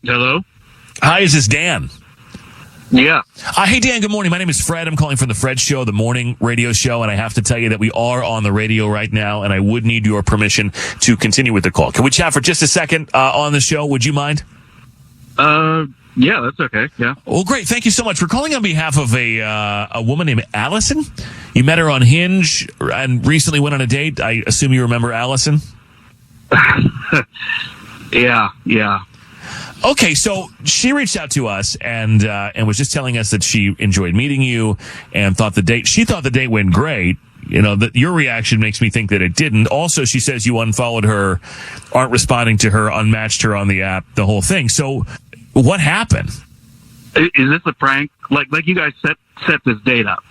Hello? Hi, is this Dan? Yeah. Hey, Dan, good morning. My name is Fred. I'm calling from the Fred Show, the morning radio show, and I have to tell you that we are on the radio right now, and I would need your permission to continue with the call. Can we chat for just a second on the show? Would you mind? Yeah, that's okay. Yeah. Well, great. Thank you so much. We're calling on behalf of a woman named Allison. You met her on Hinge and recently went on a date. I assume you remember Allison? Yeah. Okay, so she reached out to us and was just telling us that she enjoyed meeting you and thought the date went great. You know, that your reaction makes me think that it didn't. Also, she says you unfollowed her, aren't responding to her, unmatched her on the app, the whole thing. So what happened? Is this a prank? Like you guys set this date up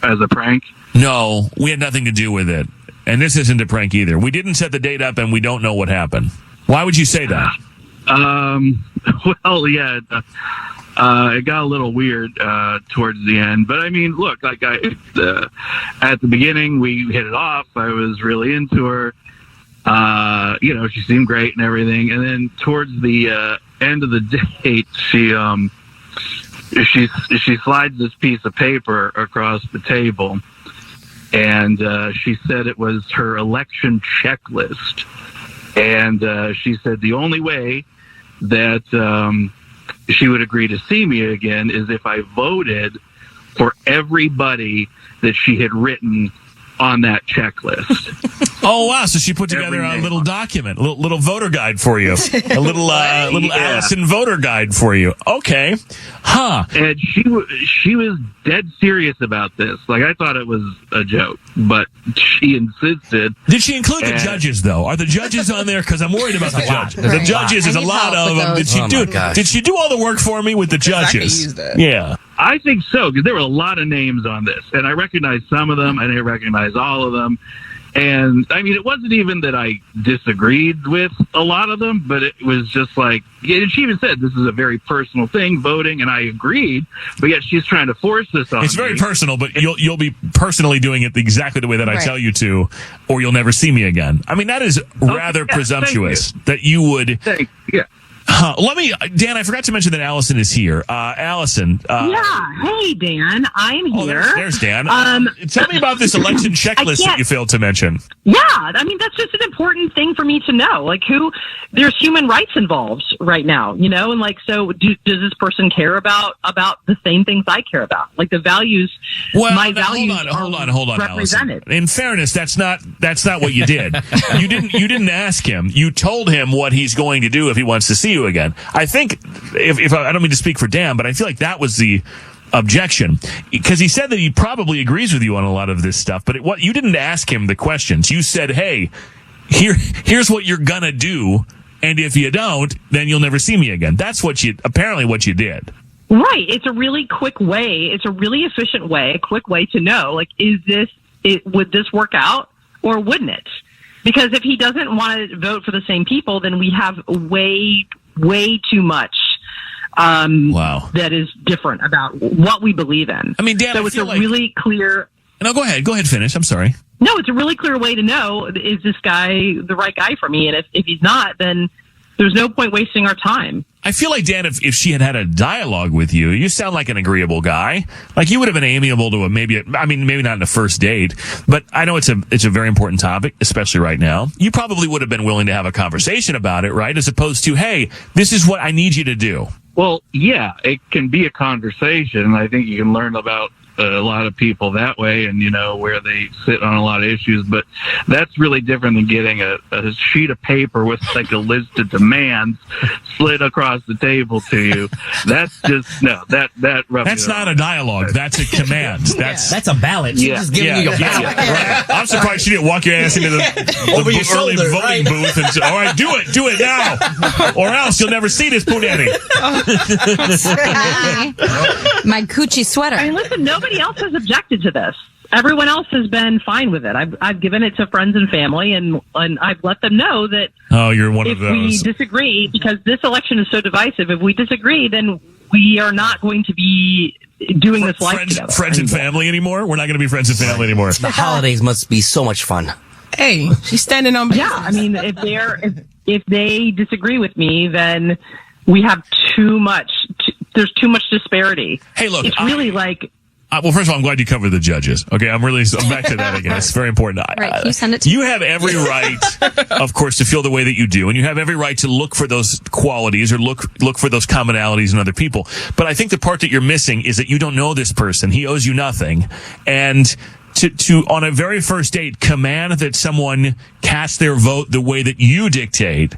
as a prank? No, we had nothing to do with it. And this isn't a prank either. We didn't set the date up and we don't know what happened. Why would you say that? Well, yeah, it got a little weird towards the end. But I mean, look, like at the beginning, we hit it off. I was really into her. She seemed great and everything. And then towards the end of the date, she slides this piece of paper across the table, and she said it was her election checklist. And she said the only way that she would agree to see me again is if I voted for everybody that she had written on that checklist. Oh, wow. So she put together a little document, a little voter guide for you, a little Allison voter guide for you. Okay. Huh. And she was dead serious about this. Like, I thought it was a joke, but she insisted. Did she include the judges, though? Are the judges on there? Because I'm worried about the judges. The judges, there's a lot of them. Did she do all the work for me with the judges? Yeah. I think so, because there were a lot of names on this, and I recognized some of them. I didn't recognize all of them. And, I mean, it wasn't even that I disagreed with a lot of them, but it was just like, and she even said, this is a very personal thing, voting, and I agreed, but yet she's trying to force this on me. It's very personal, but you'll be personally doing it exactly the way that I tell you to, or you'll never see me again. I mean, that is rather presumptuous that you would... Yeah. Dan, I forgot to mention that Allison is here. Allison. Hey, Dan, I'm here. There's Dan. Tell me about this election checklist that you failed to mention. Yeah, I mean, that's just an important thing for me to know. Like, there's human rights involved right now, and like, so does this person care about the same things I care about? Like the values, my values hold on, represented. Allison. In fairness, that's not what you did. You didn't ask him. You told him what he's going to do if he wants to see you again. I think, if I don't mean to speak for Dan, but I feel like that was the objection, because he said that he probably agrees with you on a lot of this stuff, but you didn't ask him the questions. You said, hey, here's what you're gonna do, and if you don't, then you'll never see me again. That's apparently what you did. Right. It's a really quick way. It's a really efficient way, a quick way to know, like, would this work out or wouldn't it? Because if he doesn't want to vote for the same people, then we have way too much that is different about what we believe in. I mean, Dan, so it's really clear. No, go ahead, finish. I'm sorry. No, it's a really clear way to know, is this guy the right guy for me? And if he's not, then there's no point wasting our time. I feel like, Dan, if she had a dialogue with you, you sound like an agreeable guy. Like, you would have been amiable to maybe not in a first date, but I know it's a very important topic, especially right now. You probably would have been willing to have a conversation about it, right? As opposed to, hey, this is what I need you to do. Well, yeah, it can be a conversation. I think you can learn about a lot of people that way, and where they sit on a lot of issues, but that's really different than getting a sheet of paper with like a list of demands slid across the table to you. That's just that's not a dialogue, that's a command. That's a ballot. She's just giving you a ballot. Right. I'm surprised she didn't walk your ass into the early voting booth and say, all right, do it now, or else you'll never see this Punani. My coochie sweater. I mean, listen, nobody else has objected to this. Everyone else has been fine with it. I've given it to friends and family, and I've let them know that. Oh, you're one of those. If we disagree, because this election is so divisive, if we disagree, then we are not going to be doing this life together. Friends and family anymore? We're not going to be friends and family anymore. The holidays must be so much fun. Hey, she's standing on. Yeah, I mean, if they disagree with me, then we have too much. There's too much disparity. Hey, look, it's really like. Well, first of all, I'm glad you covered the judges. Okay, I'm back to that again. It's very important. Right, can you send it to You have every right, of course, to feel the way that you do, and you have every right to look for those qualities or look for those commonalities in other people. But I think the part that you're missing is that you don't know this person. He owes you nothing. And to on a very first date, command that someone cast their vote the way that you dictate,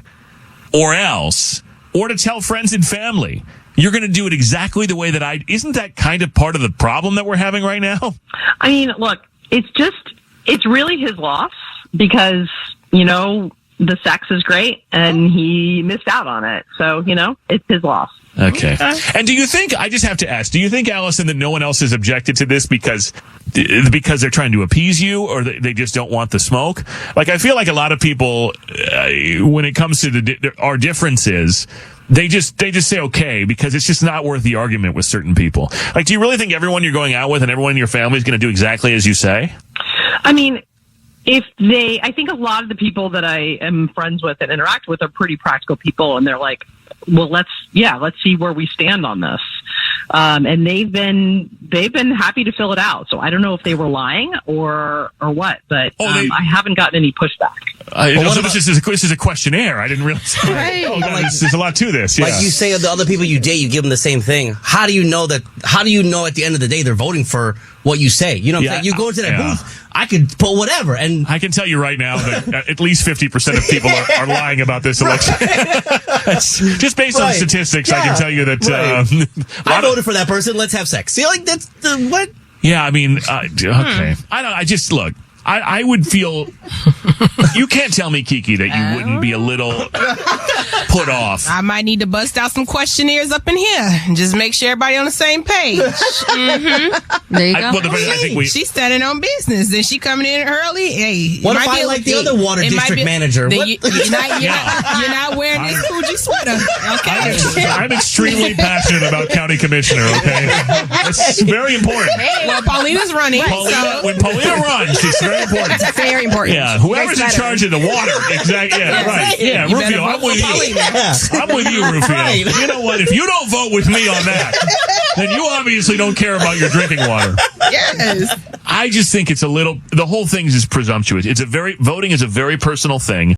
or to tell friends and family. You're going to do it exactly the way that isn't that kind of part of the problem that we're having right now? I mean, look, it's really his loss because, the sex is great and he missed out on it. So, it's his loss. Okay. And do you think, I just have to ask, do you think, Allison, that no one else has objected to this because they're trying to appease you or they just don't want the smoke? Like, I feel like a lot of people, when it comes to our differences, they just say okay because it's just not worth the argument with certain people. Like, do you really think everyone you're going out with and everyone in your family is going to do exactly as you say? I mean, I think a lot of the people that I am friends with and interact with are pretty practical people, and they're like, well, let's see where we stand on this. And they've been happy to fill it out. So I don't know if they were lying or what, but I haven't gotten any pushback. This is a questionnaire. I didn't realize. Right. There's a lot to this. Yeah. Like you say, the other people you date, you give them the same thing. How do you know at the end of the day they're voting for what you say? You know what I'm saying? You go into that booth, I could put whatever. And I can tell you right now that at least 50% of people are lying about this election. Just based on statistics, I can tell you that I voted for that person. Let's have sex. See, like that's what? Yeah, I mean, okay. Look. I would feel. You can't tell me, Kiki, that you wouldn't be a little put off. I might need to bust out some questionnaires up in here and just make sure everybody on the same page. Mm-hmm. There you go. She's standing on business, and she coming in early. Hey, what if I like the other water district manager? You're not wearing this Fuji sweater. Okay. I'm extremely passionate about county commissioner. Okay, it's very important. Well, Paulina's running. When Paulina runs, it's very important. It's very important. Yeah, whoever's in charge of the water. Exactly. Yeah, right. Yeah, Rufio, I'm with you. I'm with you, Rufio. Right. You know what? If you don't vote with me on that, then you obviously don't care about your drinking water. Yes. I just think the whole thing is presumptuous. Voting is a very personal thing.